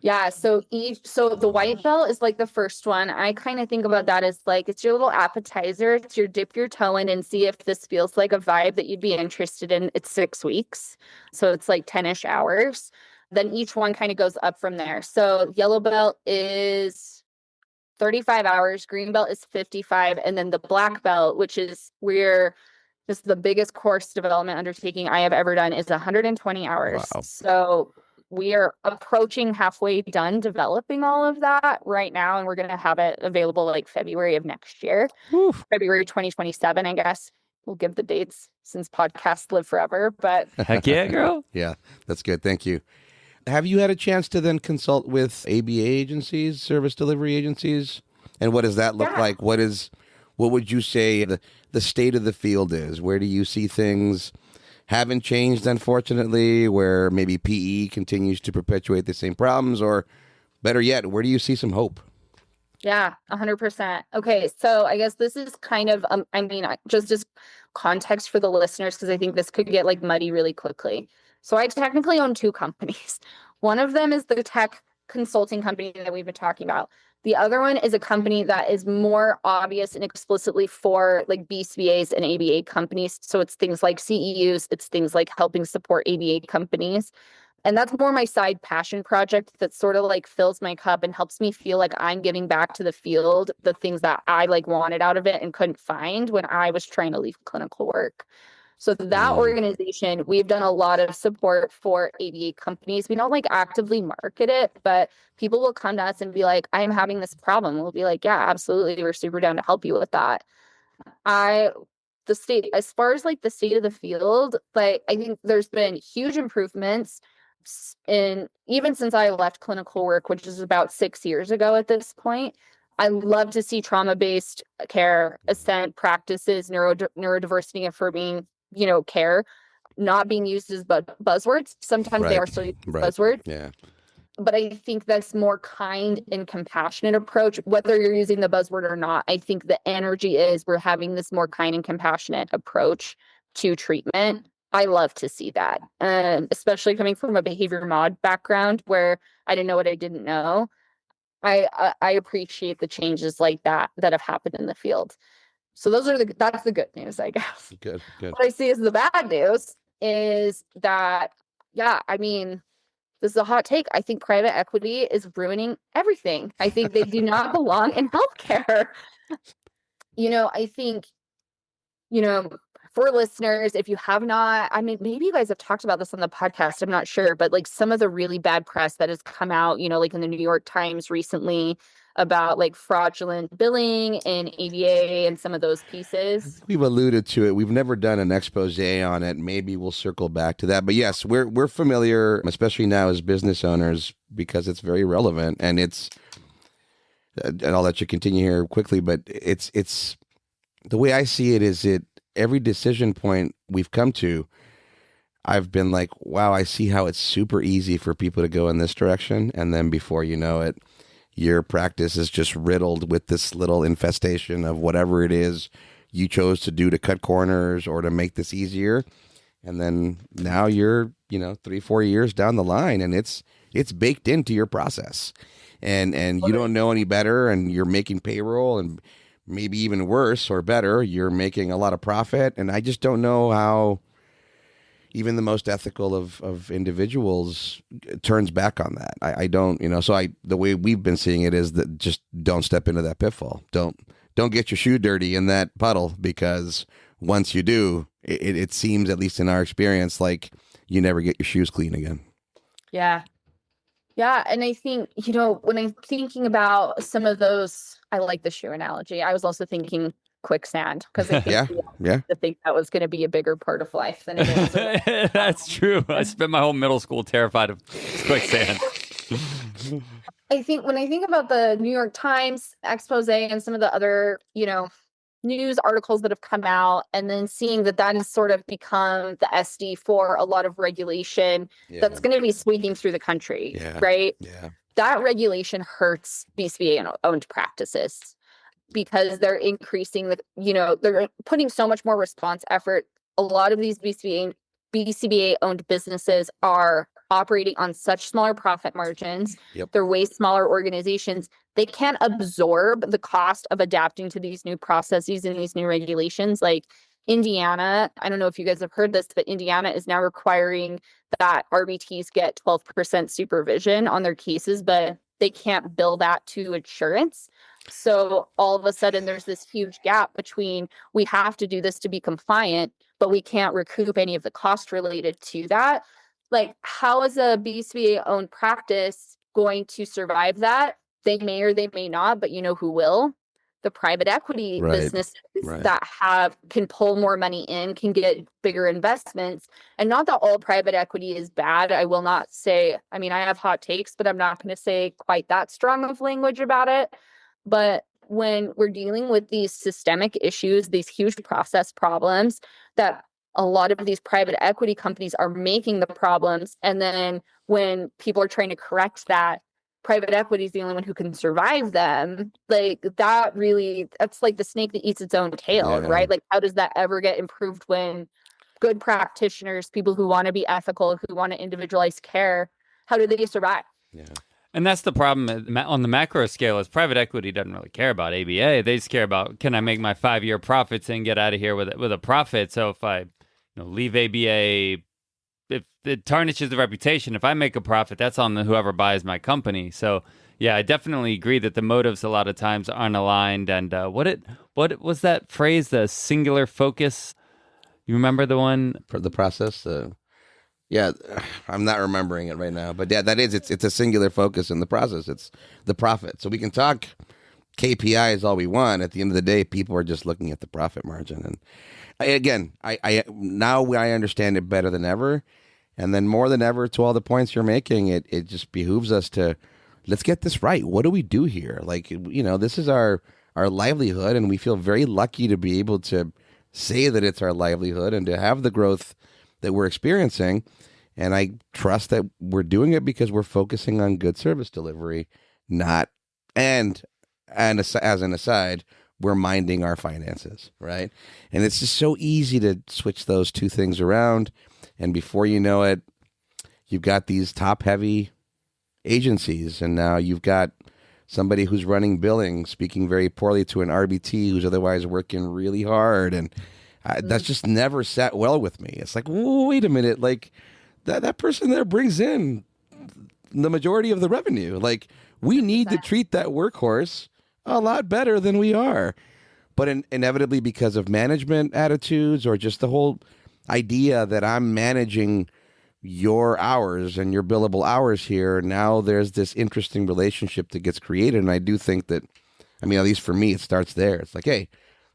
Yeah, so the white belt is like the first one. I kind of think about that as like it's your little appetizer. It's your dip your toe in and see if this feels like a vibe that you'd be interested in. It's 6 weeks. So it's like 10-ish hours. Then each one kind of goes up from there. So yellow belt is 35 hours, green belt is 55, and then the black belt, which is where this is the biggest course development undertaking I have ever done, is 120 hours. Wow. So we are approaching halfway done developing all of that right now, and we're going to have it available like February of next year. Oof. February 2027, I guess. We'll give the dates since podcasts live forever, but Heck yeah, girl. Yeah, that's good. Thank you. Have you had a chance to then consult with ABA agencies, service delivery agencies? And what does that look like? What would you say the state of the field is? Where do you see things haven't changed, unfortunately, where maybe PE continues to perpetuate the same problems? Or better yet, where do you see some hope? Yeah, 100%. Okay, so I guess this is kind of, just context for the listeners, because I think this could get like muddy really quickly. So I technically own two companies. One of them is the tech consulting company that we've been talking about. The other one is a company that is more obvious and explicitly for like BCBAs and ABA companies. So it's things like CEUs, it's things like helping support ABA companies. And that's more my side passion project that sort of like fills my cup and helps me feel like I'm giving back to the field the things that I like wanted out of it and couldn't find when I was trying to leave clinical work. So that organization, we've done a lot of support for ABA companies. We don't like actively market it, but people will come to us and be like, I'm having this problem. We'll be like, yeah, absolutely. We're super down to help you with that. As far as like the state of the field, like I think there's been huge improvements in even since I left clinical work, which is about 6 years ago at this point. I love to see trauma-based care, assent practices, neurodiversity affirming, care not being used as buzzwords. Sometimes they are still used as buzzwords. Yeah. But I think that's more kind and compassionate approach, whether you're using the buzzword or not. I think the energy is we're having this more kind and compassionate approach to treatment. I love to see that, especially coming from a behavior mod background where I didn't know what I didn't know. I appreciate the changes like that have happened in the field. So that's the good news, I guess. Good. What I see as the bad news is that, this is a hot take. I think private equity is ruining everything. I think they do not belong in healthcare. I think, for listeners, if you have not, maybe you guys have talked about this on the podcast, I'm not sure, but like some of the really bad press that has come out, like in the New York Times recently about like fraudulent billing and ABA and some of those pieces. We've alluded to it. We've never done an expose on it. Maybe we'll circle back to that. But yes, we're familiar, especially now as business owners, because it's very relevant. And and I'll let you continue here quickly, but it's the way I see it is every decision point we've come to, I've been like, wow, I see how it's super easy for people to go in this direction. And then before you know it, your practice is just riddled with this little infestation of whatever it is you chose to do to cut corners or to make this easier. And then now you're, 3-4 years down the line and it's baked into your process and you don't know any better and you're making payroll and maybe even worse or better, you're making a lot of profit. And I just don't know how even the most ethical of individuals turns back on that. I don't, so the way we've been seeing it is that just don't step into that pitfall. Don't get your shoe dirty in that puddle, because once you do, it seems, at least in our experience, like you never get your shoes clean again. Yeah. Yeah. And I think, when I'm thinking about some of those, I like the shoe analogy. I was also thinking quicksand, because I think to think that was going to be a bigger part of life than it is. That's true. I spent my whole middle school terrified of quicksand. I think when I think about the New York Times expose and some of the other, news articles that have come out, and then seeing that has sort of become the SD for a lot of regulation that's going to be sweeping through the country, right? Yeah. That regulation hurts BCBA owned practices, because they're increasing they're putting so much more response effort. A lot of these BCBA owned businesses are operating on such smaller profit margins. They're way smaller organizations. They can't absorb the cost of adapting to these new processes and these new regulations. Like Indiana, I don't know if you guys have heard this, but Indiana is now requiring that RBTs get 12% supervision on their cases, but they can't bill that to insurance. So all of a sudden there's this huge gap between, we have to do this to be compliant, but we can't recoup any of the cost related to that. Like, how is a BCBA owned practice going to survive that? They may or they may not, but who will? The private equity businesses that can pull more money in, can get bigger investments. And not that all private equity is bad. I will not say, I have hot takes, but I'm not going to say quite that strong of language about it. But when we're dealing with these systemic issues, these huge process problems, that a lot of these private equity companies are making the problems, and then when people are trying to correct that, private equity is the only one who can survive them. Like, that's like the snake that eats its own tail, right? Like, how does that ever get improved when good practitioners, people who want to be ethical, who want to individualize care, how do they survive? Yeah. And that's the problem on the macro scale, is private equity doesn't really care about ABA. They just care about, can I make my 5-year profits and get out of here with a profit? So if I leave ABA, if it tarnishes the reputation, if I make a profit, that's on whoever buys my company. So yeah, I definitely agree that the motives a lot of times aren't aligned. And what was that phrase, the singular focus? You remember the one? For the process? Yeah, I'm not remembering it right now, but yeah, it's a singular focus in the process. It's the profit. So we can talk KPIs all we want. At the end of the day, people are just looking at the profit margin. And I now I understand it better than ever, and then more than ever, to all the points you're making, it just behooves us to, let's get this right. What do we do here? Like, this is our livelihood, and we feel very lucky to be able to say that it's our livelihood and to have the growth that we're experiencing. And I trust that we're doing it because we're focusing on good service delivery, and as an aside, we're minding our finances, right? And it's just so easy to switch those two things around. And before you know it, you've got these top-heavy agencies, and now you've got somebody who's running billing speaking very poorly to an RBT who's otherwise working really hard, and that's just never sat well with me. It's like, wait a minute, like that person there brings in the majority of the revenue. Like, we need to treat that workhorse a lot better than we are. But inevitably, because of management attitudes or just the whole idea that I'm managing your hours and your billable hours here, now there's this interesting relationship that gets created. And I do think that, at least for me, it starts there. It's like, hey,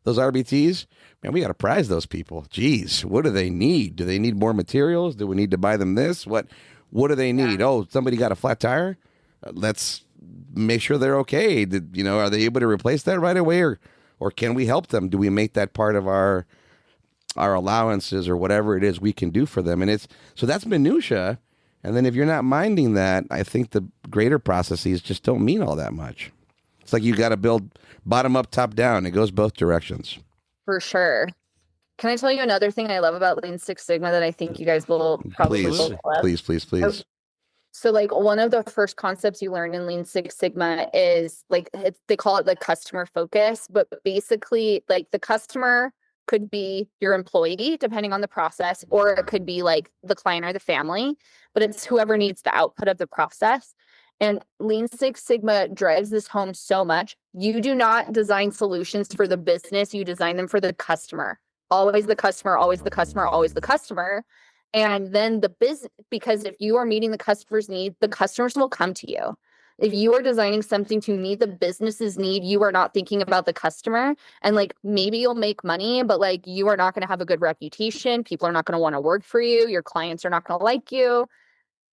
those RBTs, man, we got to prize those people. Geez, what do they need? Do they need more materials? Do we need to buy them this? What do they need? Oh, somebody got a flat tire? Let's make sure they're okay. Are they able to replace that right away, or can we help them? Do we make that part of our allowances or whatever it is we can do for them? And so that's minutia. And then if you're not minding that, I think the greater processes just don't mean all that much. It's like you got to build bottom up, top down. It goes both directions. For sure. Can I tell you another thing I love about Lean Six Sigma that I think you guys will probably love? Please. So like one of the first concepts you learn in Lean Six Sigma is like, they call it the customer focus, but basically like the customer could be your employee, depending on the process, or it could be like the client or the family, but it's whoever needs the output of the process. And Lean Six Sigma drives this home so much. You do not design solutions for the business, you design them for the customer. Always the customer, always the customer, always the customer. And then the business, because if you are meeting the customer's need, the customers will come to you. If you are designing something to meet the business's need, you are not thinking about the customer. And like, maybe you'll make money, but like, you are not going to have a good reputation. People are not going to want to work for you. Your clients are not going to like you.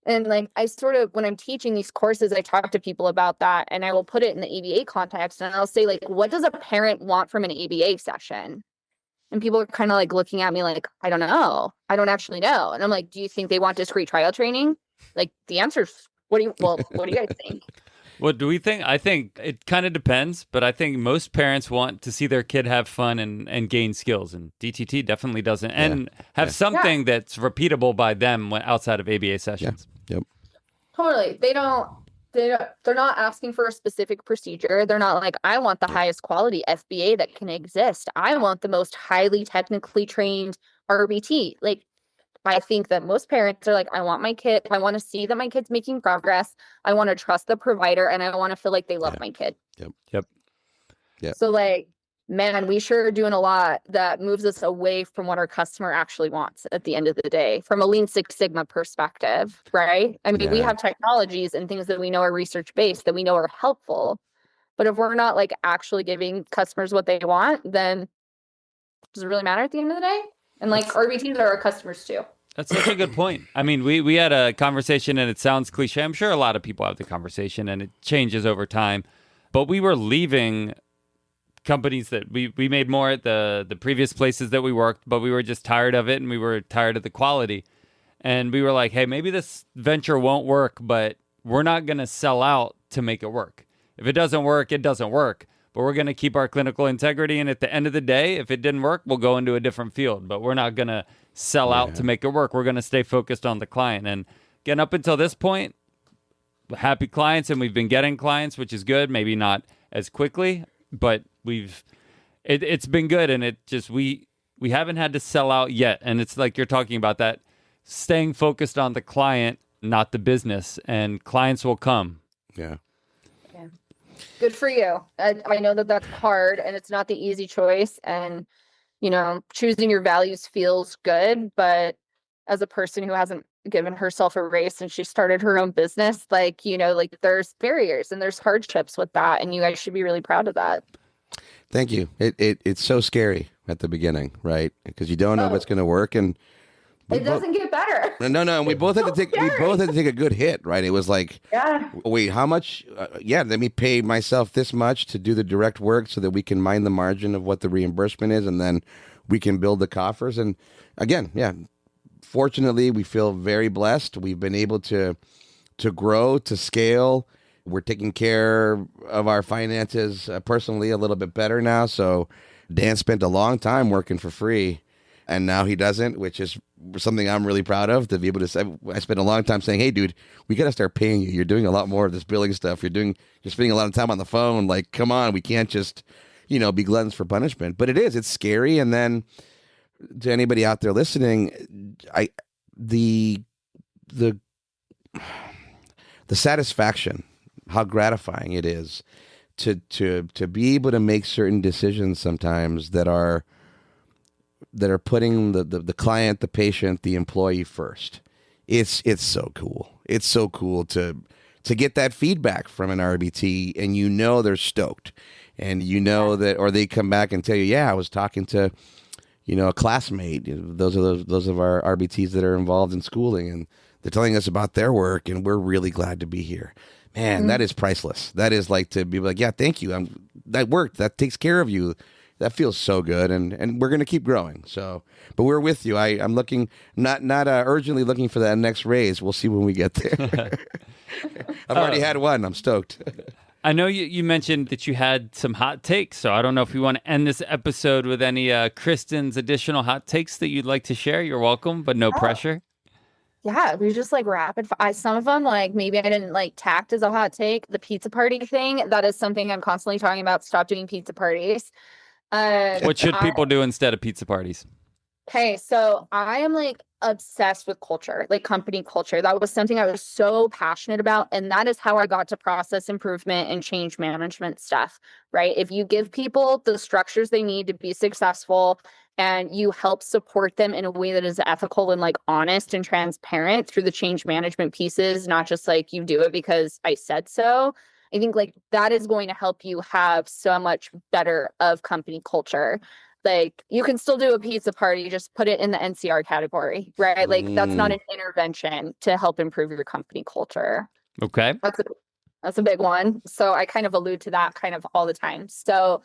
And like, I sort of, when I'm teaching these courses, I talk to people about that, and I will put it in the ABA context, and I'll say, like, what does a parent want from an ABA session? And people are kind of like looking at me like, I don't know. I don't actually know. And I'm like, do you think they want discrete trial training? Like, the answer is, what do you guys think? What do we think? I think it kind of depends, but I think most parents want to see their kid have fun and gain skills, and DTT definitely doesn't, and have something that's repeatable by them outside of ABA sessions. Yep. Totally. They're not asking for a specific procedure. They're not like, I want the highest quality FBA that can exist. I want the most highly technically trained RBT. Like, I think that most parents are like, I want to see that my kid's making progress. I want to trust the provider, and I want to feel like they love my kid. Yep. So like, man, we sure are doing a lot that moves us away from what our customer actually wants at the end of the day, from a Lean Six Sigma perspective, right? I mean, we have technologies and things that we know are research-based, that we know are helpful. But if we're not like actually giving customers what they want, then does it really matter at the end of the day? And like, RBTs are our customers too. That's such a good point. I mean, we had a conversation, and it sounds cliche. I'm sure a lot of people have the conversation, and it changes over time. But we were leaving companies that we made more at the previous places that we worked, but we were just tired of it, and we were tired of the quality. And we were like, hey, maybe this venture won't work, but we're not going to sell out to make it work. If it doesn't work, it doesn't work. But we're going to keep our clinical integrity. And at the end of the day, if it didn't work, we'll go into a different field. But we're not going to sell out to make it work. We're going to stay focused on the client. And again, up until this point, happy clients, and we've been getting clients, which is good. Maybe not as quickly, but it's been good. And it just, we haven't had to sell out yet. And it's like you're talking about that, staying focused on the client, not the business, and clients will come. Yeah. Good for you. I know that that's hard, and it's not the easy choice. And, you know, choosing your values feels good, but as a person who hasn't given herself a raise since she started her own business, like, you know, like, there's barriers and there's hardships with that. And you guys should be really proud of that. Thank you. It's so scary at the beginning, right? Because you don't know if it's going to work, and it doesn't get better. No. And we both had to take a good hit, right? It was like, wait, how much? Let me pay myself this much to do the direct work so that we can mind the margin of what the reimbursement is, and then we can build the coffers. And again, fortunately, we feel very blessed. We've been able to grow, to scale. We're taking care of our finances personally a little bit better now. So Dan spent a long time working for free, and now he doesn't, which is something I'm really proud of, to be able to say. I spent a long time saying, hey, dude, we got to start paying you. You're doing a lot more of this billing stuff. You're spending a lot of time on the phone. Like, come on, we can't just, be gluttons for punishment. But it's scary. And then to anybody out there listening, the satisfaction, how gratifying it is to be able to make certain decisions sometimes that are putting the client, the patient, the employee first. It's so cool. It's so cool to get that feedback from an RBT, and they're stoked, and that, or they come back and tell you, I was talking to a classmate. Those of our RBTs that are involved in schooling, and they're telling us about their work, and we're really glad to be here. Man, that is priceless. That is like, to be like, thank you. That worked. That takes care of you. That feels so good, and we're going to keep growing. So, but we're with you. I'm looking, not urgently looking for that next raise. We'll see when we get there. I've already had one. I'm stoked. I know you mentioned that you had some hot takes, so I don't know if you want to end this episode with any Kristyn's additional hot takes that you'd like to share. You're welcome, but no pressure. Yeah, we just like rapid fire. Some of them, like, maybe I didn't like tact as a hot take. The pizza party thing, that is something I'm constantly talking about. Stop doing pizza parties. What should people do instead of pizza parties? Okay, so I am like obsessed with culture, like company culture. That was something I was so passionate about. And that is how I got to process improvement and change management stuff, right? If you give people the structures they need to be successful and you help support them in a way that is ethical and like honest and transparent through the change management pieces, not just like you do it because I said so. I think like that is going to help you have so much better of company culture. Like you can still do a pizza party, just put it in the NCR category, right? Like that's not an intervention to help improve your company culture. Okay. That's a big one. So I kind of allude to that kind of all the time. So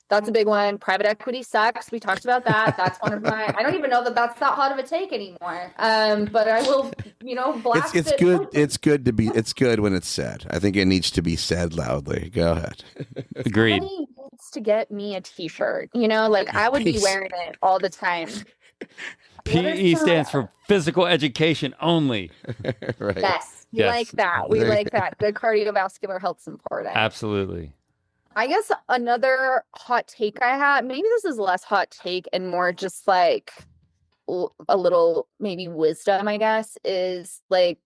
that's a big one. Private equity sucks. We talked about that. That's one of my, I don't even know that that's that hot of a take anymore. But I will, blast it's good. It's good to be, it's good when it's said. I think it needs to be said loudly. Go ahead. Somebody Agreed. needs to get me a t-shirt, like I would be wearing it all the time. PE stands for physical education only. Right. Yes. We like that. We like that. Good cardiovascular health's important. Absolutely. I guess another hot take I had, maybe this is less hot take and more just like a little maybe wisdom, I guess, is like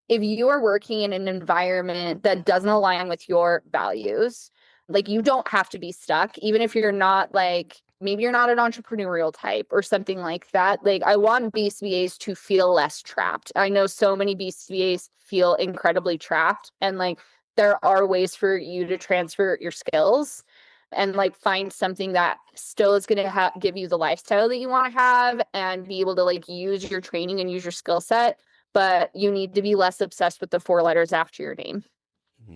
if you are working in an environment that doesn't align with your values, like you don't have to be stuck, even if you're not like, maybe you're not an entrepreneurial type or something like that. Like I want BCBAs to feel less trapped. I know so many BCBAs feel incredibly trapped, and like there are ways for you to transfer your skills and like find something that still is going to give you the lifestyle that you want to have and be able to like use your training and use your skill set. But you need to be less obsessed with the 4 letters after your name.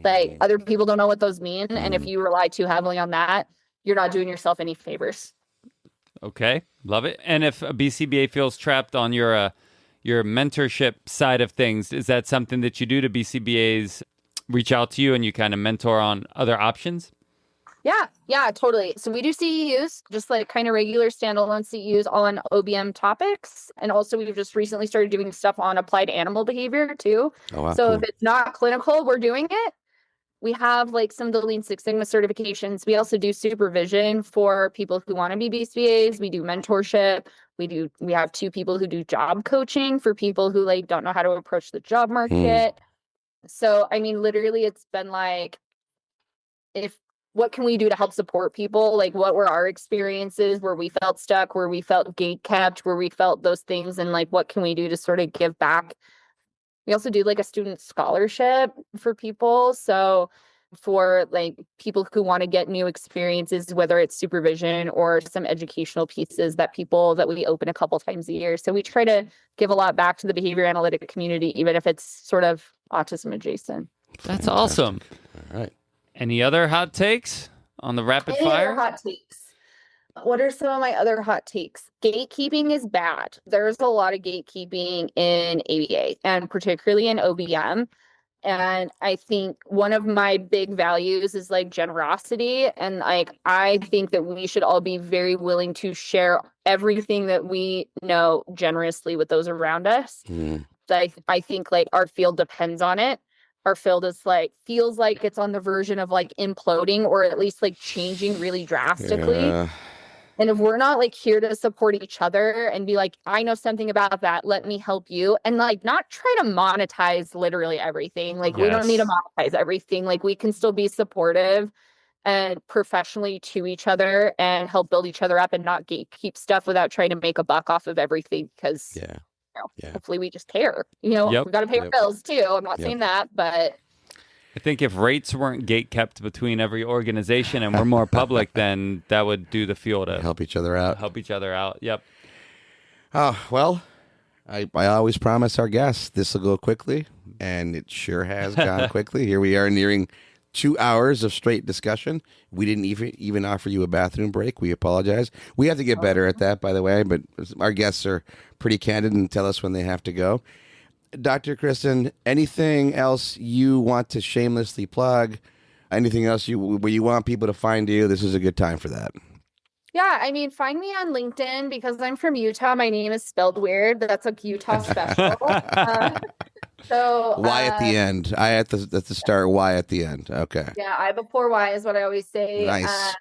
Like other people don't know what those mean. And if you rely too heavily on that, you're not doing yourself any favors. Okay. Love it. And if a BCBA feels trapped on your mentorship side of things, is that something that you do to BCBAs reach out to you and you kind of mentor on other options? Yeah, totally. So we do CEUs, just like kind of regular standalone CEUs on OBM topics. And also we've just recently started doing stuff on applied animal behavior too. Oh, wow, so cool. If it's not clinical, we're doing it. We have like some of the Lean Six Sigma certifications. We also do supervision for people who want to be BCBAs. We do mentorship. We have 2 people who do job coaching for people who like don't know how to approach the job market. So, I mean, literally it's been like, what can we do to help support people? Like what were our experiences where we felt stuck, where we felt gate kept, where we felt those things, and like what can we do to sort of give back? We also do like a student scholarship for people. So for like people who want to get new experiences, whether it's supervision or some educational pieces that we open a couple times a year. So we try to give a lot back to the behavior analytic community, even if it's sort of autism adjacent. That's awesome. All right. Any other hot takes on the rapid fire? Hot takes. What are some of my other hot takes? Gatekeeping is bad. There's a lot of gatekeeping in ABA and particularly in OBM. And I think one of my big values is like generosity. And like, I think that we should all be very willing to share everything that we know generously with those around us. I think like our field depends on it. Our field is like, feels like it's on the version of like imploding or at least like changing really drastically. Yeah. And if we're not like here to support each other and be like, I know something about that, let me help you. And like not try to monetize literally everything. Like we don't need to monetize everything. Like we can still be supportive and professionally to each other and help build each other up and not gatekeep stuff without trying to make a buck off of everything. Because hopefully we just care. We got to pay our bills too. I'm not saying that, but I think if rates weren't gate kept between every organization and we're more public, then that would do the field to help each other out. Yep. Oh, well, I always promise our guests this will go quickly, and it sure has gone quickly. Here we are nearing 2 hours of straight discussion. We didn't even offer you a bathroom break. We apologize. We have to get better at that, by the way, but our guests are pretty candid and tell us when they have to go. Dr. Kristen, anything else you want to shamelessly plug? Anything else where you want people to find you? This is a good time for that. Yeah, I mean, find me on LinkedIn because I'm from Utah. My name is spelled weird. That's a Utah special. So Y at the end. I at the start. Y at the end. Okay. Yeah, I before Y is what I always say. Nice.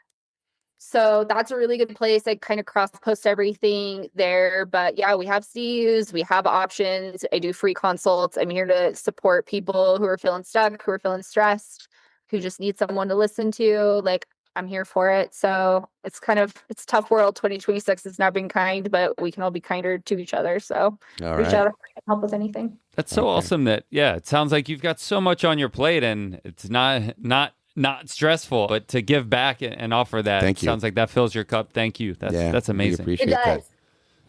So that's a really good place. I kind of cross post everything there. But yeah, we have CUs, we have options. I do free consults. I'm here to support people who are feeling stuck, who are feeling stressed, who just need someone to listen to. Like, I'm here for it. So it's it's tough world. 2026 has not been kind, but we can all be kinder to each other. So reach out if I can help with anything. That's so awesome that, it sounds like you've got so much on your plate and it's not stressful, but to give back and offer that. Thank you. Sounds like that fills your cup. Thank you. That's amazing. We appreciate that.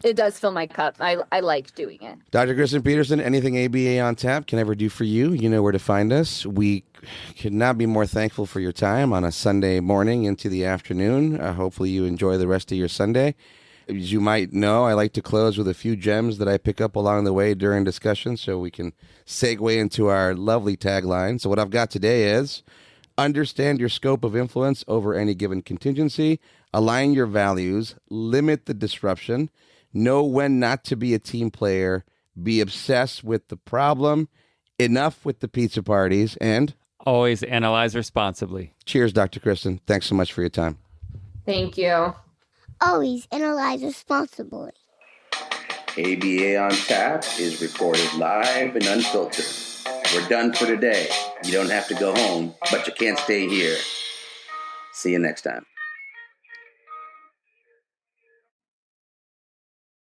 It does fill my cup. I like doing it. Dr. Kristyn Peterson, anything ABA on Tap can ever do for you, you know where to find us. We could not be more thankful for your time on a Sunday morning into the afternoon. Hopefully you enjoy the rest of your Sunday. As you might know, I like to close with a few gems that I pick up along the way during discussion so we can segue into our lovely tagline. So what I've got today is, understand your scope of influence over any given contingency, align your values, limit the disruption, know when not to be a team player, be obsessed with the problem, enough with the pizza parties, and always analyze responsibly. Cheers, Dr. Kristen. Thanks so much for your time. Thank you. Always analyze responsibly. ABA on Tap is recorded live and unfiltered. We're done for today. You don't have to go home, but you can't stay here. See you next time.